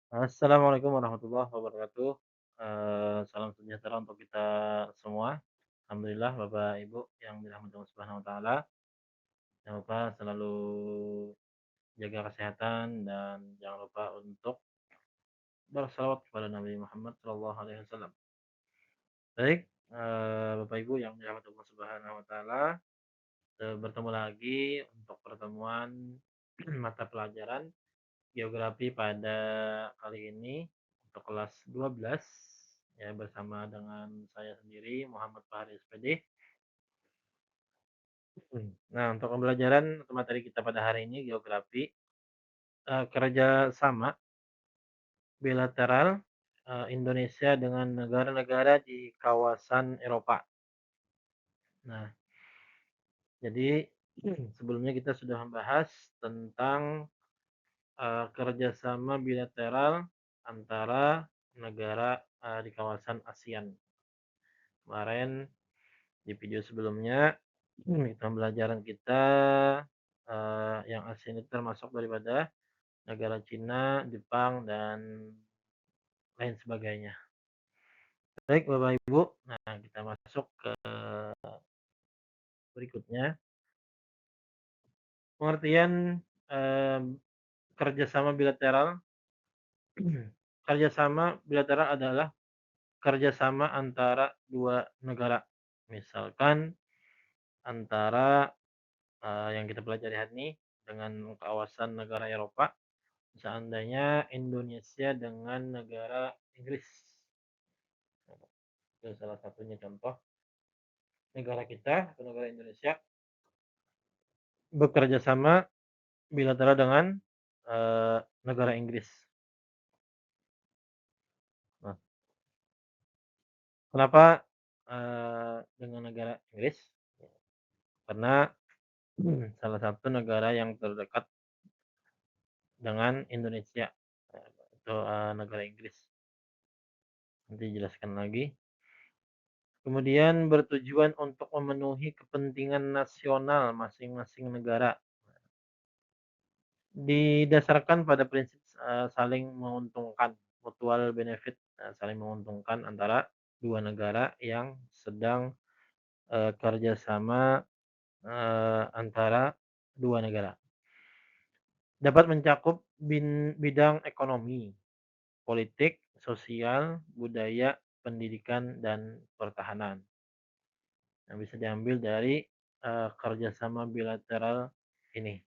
Assalamualaikum warahmatullahi wabarakatuh. Salam sejahtera untuk kita semua. Alhamdulillah Bapak Ibu yang dirahmati Allah Subhanahu wa taala. Jangan lupa selalu jaga kesehatan dan jangan lupa untuk bersalawat kepada Nabi Muhammad sallallahu alaihi wasallam. Baik, Bapak Ibu yang dirahmati Allah Subhanahu wa taala, bertemu lagi untuk pertemuan mata pelajaran geografi pada kali ini untuk kelas 12 ya bersama dengan saya sendiri Muhammad Fahri SPD. Nah, untuk pembelajaran materi kita pada hari ini geografi, kerja sama bilateral, Indonesia dengan negara-negara di kawasan Eropa. Nah, jadi sebelumnya kita sudah membahas tentang, kerjasama bilateral antara negara, di kawasan ASEAN. Kemarin di video sebelumnya, pembelajaran kita, yang ASEAN itu termasuk daripada negara Cina, Jepang, dan lain sebagainya. Baik Bapak Ibu, nah kita masuk ke berikutnya. Pengertian, kerjasama bilateral. Kerjasama bilateral adalah kerjasama antara dua negara. Misalkan antara, yang kita pelajari hari ini dengan kawasan negara Eropa. Seandainya Indonesia dengan negara Inggris, itu salah satunya contoh negara kita atau negara Indonesia bekerja sama bilateral dengan, negara Inggris. Nah, kenapa, dengan negara Inggris? Karena salah satu negara yang terdekat dengan Indonesia, itu, negara Inggris. Nanti jelaskan lagi. Kemudian bertujuan untuk memenuhi kepentingan nasional masing-masing negara. Didasarkan pada prinsip, saling menguntungkan, mutual benefit, saling menguntungkan antara dua negara yang sedang, kerjasama, antara dua negara. Dapat mencakup bidang ekonomi, politik, sosial, budaya, pendidikan, dan pertahanan. Yang bisa diambil dari, kerjasama bilateral ini.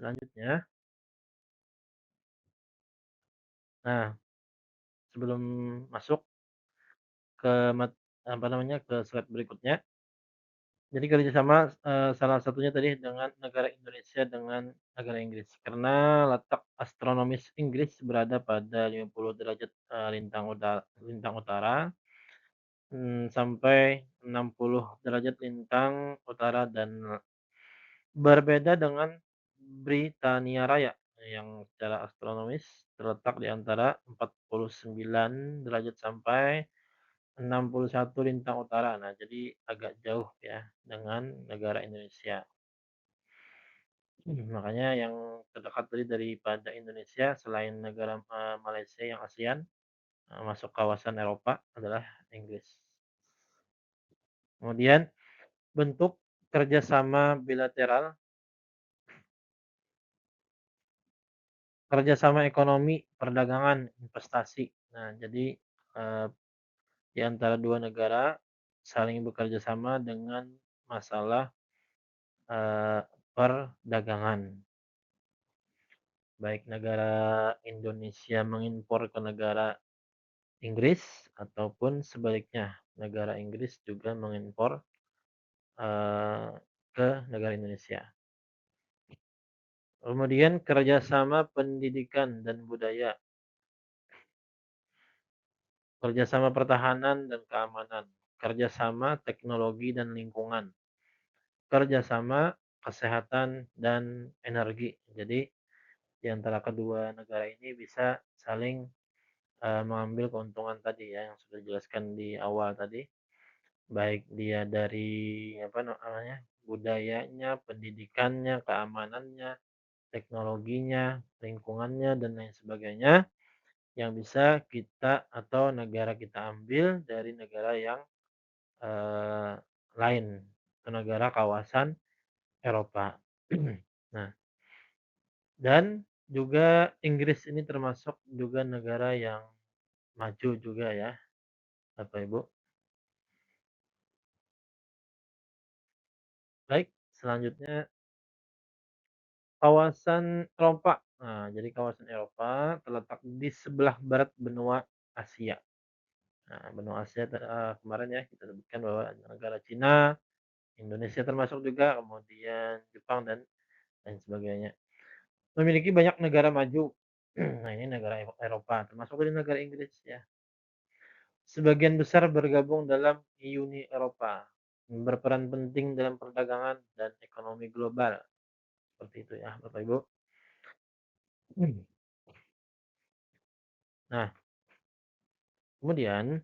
Selanjutnya, nah sebelum masuk ke apa namanya, ke slide berikutnya. Jadi kerjasama, salah satunya tadi dengan negara Indonesia dengan negara Inggris. Karena letak astronomis Inggris berada pada 50 derajat, lintang utara, sampai 60 derajat lintang utara dan berbeda dengan Britania Raya yang secara astronomis terletak di antara 49 derajat sampai 61 lintang utara. Nah, jadi agak jauh ya dengan negara Indonesia. Makanya yang terdekat tadi daripada Indonesia selain negara, Malaysia yang ASEAN, masuk kawasan Eropa adalah Inggris. Kemudian bentuk kerjasama bilateral, kerjasama ekonomi, perdagangan, investasi. Nah, jadi, eee, di antara dua negara saling bekerja sama dengan masalah, perdagangan. Baik negara Indonesia mengimpor ke negara Inggris ataupun sebaliknya, negara Inggris juga mengimpor, eee, ke negara Indonesia. Kemudian kerjasama pendidikan dan budaya, kerjasama pertahanan dan keamanan, kerjasama teknologi dan lingkungan, kerjasama kesehatan dan energi. Jadi di antara kedua negara ini bisa saling, mengambil keuntungan tadi ya yang sudah dijelaskan di awal tadi. Baik dia dari apa namanya, budayanya, pendidikannya, keamanannya, teknologinya, lingkungannya, dan lain sebagainya yang bisa kita atau negara kita ambil dari negara yang, eee, lain, atau negara kawasan Eropa. Nah, dan juga Inggris ini termasuk juga negara yang maju juga ya, Bapak Ibu. Baik, selanjutnya kawasan Eropa. Nah, jadi kawasan Eropa terletak di sebelah barat benua Asia. Nah, benua Asia kemarin ya kita sebutkan bahwa negara Cina, Indonesia termasuk juga, kemudian Jepang dan lain sebagainya. Memiliki banyak negara maju. Nah, ini negara Eropa, termasuk dari negara Inggris ya. Sebagian besar bergabung dalam Uni Eropa, berperan penting dalam perdagangan dan ekonomi global. Seperti itu ya, Bapak Ibu. Nah, kemudian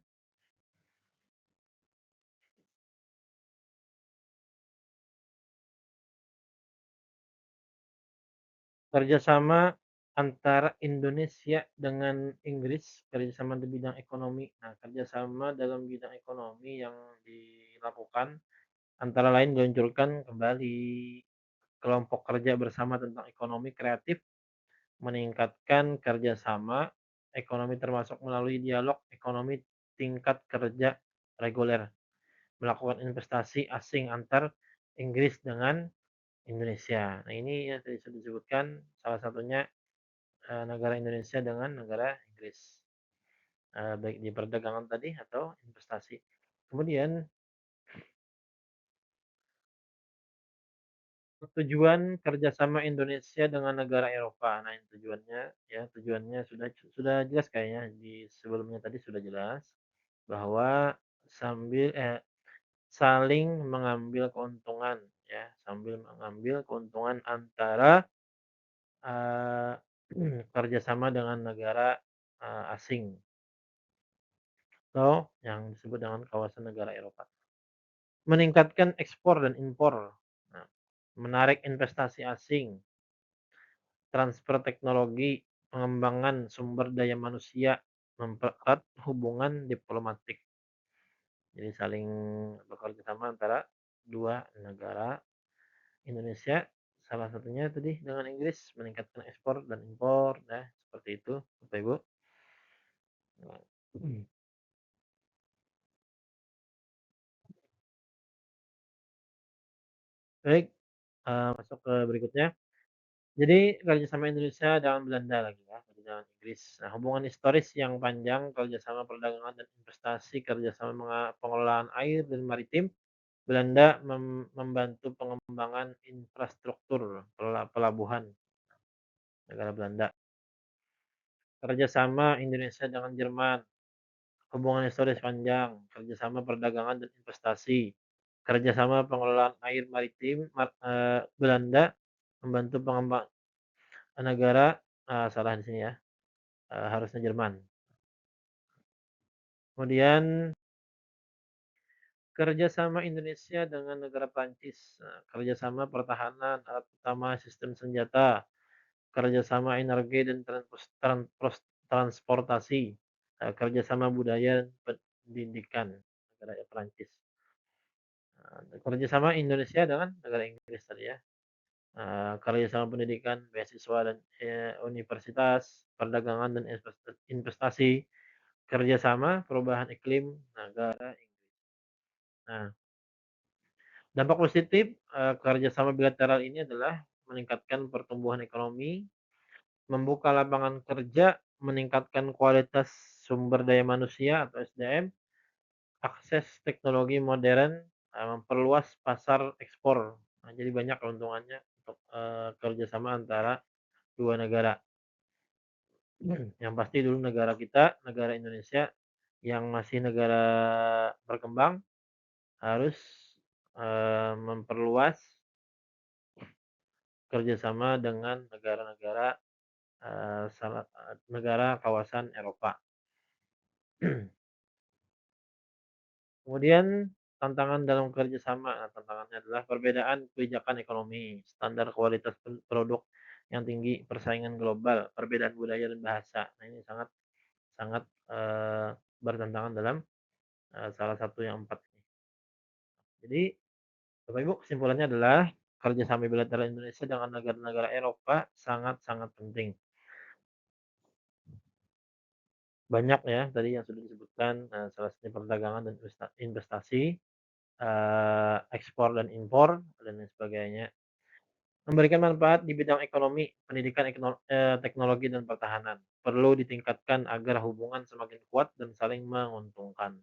kerjasama antara Indonesia dengan Inggris, kerjasama di bidang ekonomi. Nah, kerjasama dalam bidang ekonomi yang dilakukan antara lain diluncurkan kembali kelompok kerja bersama tentang ekonomi kreatif, meningkatkan kerjasama ekonomi termasuk melalui dialog ekonomi tingkat kerja reguler, melakukan investasi asing antar Inggris dengan Indonesia. Nah, ini yang tadi sudah disebutkan salah satunya negara Indonesia dengan negara Inggris, baik di perdagangan tadi atau investasi. Kemudian tujuan kerjasama Indonesia dengan negara Eropa. Nah, tujuannya ya tujuannya sudah jelas kayaknya di sebelumnya tadi sudah jelas bahwa sambil saling mengambil keuntungan ya, sambil mengambil keuntungan antara eee, kerjasama dengan negara, asing atau yang disebut dengan kawasan negara Eropa. Meningkatkan ekspor dan impor, nah, menarik investasi asing, transfer teknologi, pengembangan sumber daya manusia, mempererat hubungan diplomatik. Jadi saling bekerja sama antara dua negara, Indonesia salah satunya tadi dengan Inggris meningkatkan ekspor dan impor, nah seperti itu Bapak Ibu. Nah, baik, masuk ke berikutnya. Jadi kerjasama Indonesia dengan Belanda lagi ya, jadi dengan Inggris. Nah, hubungan historis yang panjang, kerjasama perdagangan dan investasi, kerjasama pengelolaan air dan maritim. Belanda membantu pengembangan infrastruktur pelabuhan negara Belanda. Kerjasama Indonesia dengan Jerman, hubungan historis panjang, kerjasama perdagangan dan investasi, kerjasama pengelolaan air maritim. Belanda membantu pengembang negara, salah di sini ya, harusnya Jerman. Kemudian kerjasama Indonesia dengan negara Prancis, kerjasama pertahanan, alat utama, sistem senjata, kerjasama energi dan transportasi, kerjasama budaya dan pendidikan negara Prancis. Kerjasama Indonesia dengan negara Inggris tadi ya, kerjasama pendidikan, beasiswa dan universitas, perdagangan dan investasi, kerjasama perubahan iklim negara Inggris. Nah, dampak positif kerjasama bilateral ini adalah meningkatkan pertumbuhan ekonomi, membuka lapangan kerja, meningkatkan kualitas sumber daya manusia atau SDM, akses teknologi modern, memperluas pasar ekspor. Nah, jadi banyak keuntungannya untuk kerjasama antara dua negara. Yang pasti dulu negara kita, negara Indonesia yang masih negara berkembang harus memperluas kerjasama dengan negara-negara negara kawasan Eropa. Kemudian tantangan dalam kerjasama, nah tantangannya adalah perbedaan kebijakan ekonomi, standar kualitas produk, yang tinggi, persaingan global, perbedaan budaya dan bahasa. Nah, ini sangat sangat, bertentangan dalam, salah satu yang 4 ini. Jadi, Bapak Ibu kesimpulannya adalah kerjasama bilateral Indonesia dengan negara-negara Eropa sangat-sangat penting. Banyak ya tadi yang sudah disebutkan, salah satunya perdagangan dan investasi, ekspor dan impor, dan lain sebagainya. Memberikan manfaat di bidang ekonomi, pendidikan, teknologi dan pertahanan. Perlu ditingkatkan agar hubungan semakin kuat dan saling menguntungkan.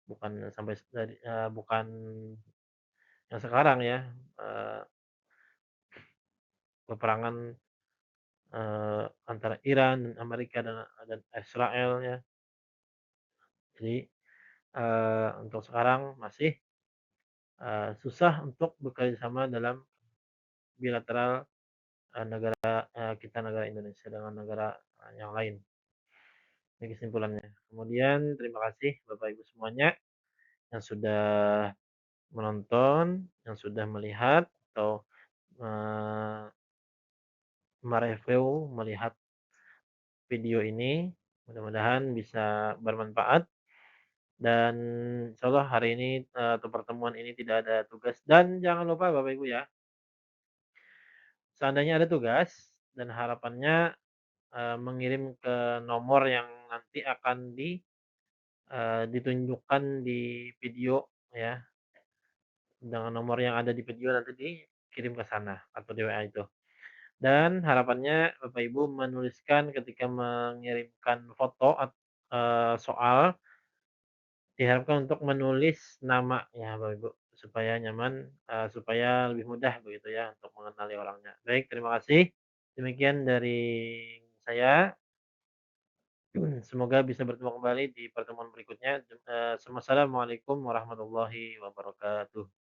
Bukan sampai bukan yang sekarang ya, eee, peperangan, antara Iran dan Amerika dan Israel ya. Jadi, untuk sekarang masih, susah untuk bekerja sama dalam bilateral, kita negara Indonesia dengan negara, yang lain. Ini kesimpulannya. Kemudian terima kasih Bapak Ibu semuanya yang sudah menonton, yang sudah melihat atau, eee, melihat video ini. Mudah-mudahan bisa bermanfaat dan insyaallah hari ini, atau pertemuan ini tidak ada tugas dan jangan lupa Bapak Ibu ya, seandainya ada tugas dan harapannya, mengirim ke nomor yang nanti akan ditunjukkan di video ya. Dengan nomor yang ada di video nanti dikirim ke sana atau di WA itu. Dan harapannya Bapak Ibu menuliskan ketika mengirimkan foto soal, diharapkan untuk menulis nama ya Bapak Ibu, supaya nyaman, supaya lebih mudah begitu ya untuk mengenali orangnya. Baik, terima kasih. Demikian dari saya, semoga bisa bertemu kembali di pertemuan berikutnya. Wassalamualaikum warahmatullahi wabarakatuh.